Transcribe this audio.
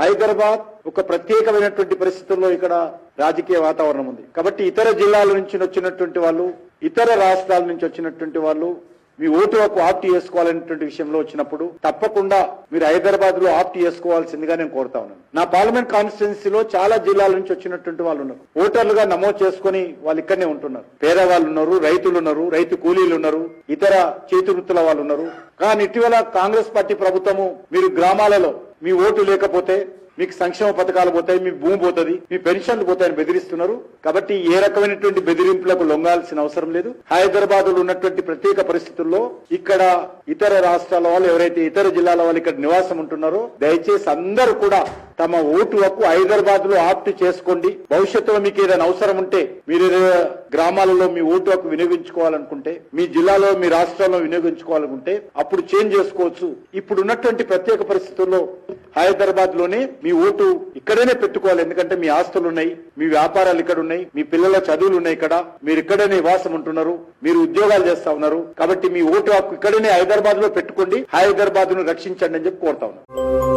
హైదరాబాద్ ఒక ప్రత్యేకమైనటువంటి పరిస్థితుల్లో ఇక్కడ రాజకీయ వాతావరణం ఉంది కాబట్టి ఇతర జిల్లాల నుంచి వచ్చినటువంటి వాళ్ళు, ఇతర రాష్ట్రాల నుంచి వచ్చినటువంటి వాళ్ళు మీ ఓటు హక్కు ఆప్ట్ చేసుకోవాలనేటువంటి విషయంలో వచ్చినప్పుడు తప్పకుండా మీరు హైదరాబాద్ లో ఆప్ట్ చేసుకోవాల్సిందిగా నేను కోరుతా ఉన్నాను. నా పార్లమెంట్ కాన్స్టిట్యున్సీలో చాలా జిల్లాల నుంచి వచ్చినటువంటి వాళ్ళు ఉన్నారు. ఓటర్లుగా నమోదు చేసుకుని వాళ్ళు ఇక్కడనే ఉంటున్నారు. పేదవాళ్ళు ఉన్నారు, రైతులు ఉన్నారు, రైతు కూలీలు ఉన్నారు, ఇతర చేతి వృత్తుల వాళ్ళు ఉన్నారు. కానీ ఇటీవల కాంగ్రెస్ పార్టీ ప్రభుత్వము మీరు గ్రామాలలో మీ ఓటు లేకపోతే మీకు సంక్షేమ పథకాలు పోతాయి, మీ భూమి పోతుంది, మీ పెన్షన్లు పోతాయని బెదిరిస్తున్నారు. కాబట్టి ఏ రకమైనటువంటి బెదిరింపులకు లొంగాల్సిన అవసరం లేదు. హైదరాబాద్ లో ఉన్నటువంటి ప్రత్యేక పరిస్థితుల్లో ఇక్కడ ఇతర రాష్ట్రాల వాళ్ళు, ఎవరైతే ఇతర జిల్లాల వాళ్ళు ఇక్కడ నివాసం ఉంటున్నారో దయచేసి అందరూ కూడా తమ ఓటు హక్కు హైదరాబాద్ లో ఆప్ట్ చేసుకోండి. భవిష్యత్తులో మీకు ఏదైనా అవసరం ఉంటే, మీరు గ్రామాలలో మీ ఓటు హక్కు వినియోగించుకోవాలనుకుంటే, మీ జిల్లాలో మీ రాష్ట్రంలో వినియోగించుకోవాలనుకుంటే అప్పుడు చేంజ్ చేసుకోవచ్చు. ఇప్పుడు ఉన్నటువంటి ప్రత్యేక పరిస్థితుల్లో హైదరాబాద్ లోనే మీ ఓటు ఇక్కడనే పెట్టుకోవాలి. ఎందుకంటే మీ ఆస్తులు ఉన్నాయి, మీ వ్యాపారాలు ఇక్కడ ఉన్నాయి, మీ పిల్లల చదువులు ఉన్నాయి, ఇక్కడ మీరు ఇక్కడనే నివాసం ఉంటున్నారు, మీరు ఉద్యోగాలు చేస్తా ఉన్నారు. కాబట్టి మీ ఓటు హక్కు ఇక్కడనే హైదరాబాద్ లో పెట్టుకోండి, హైదరాబాద్ ను రక్షించండి అని చెప్పి కోరుతా ఉన్నాను.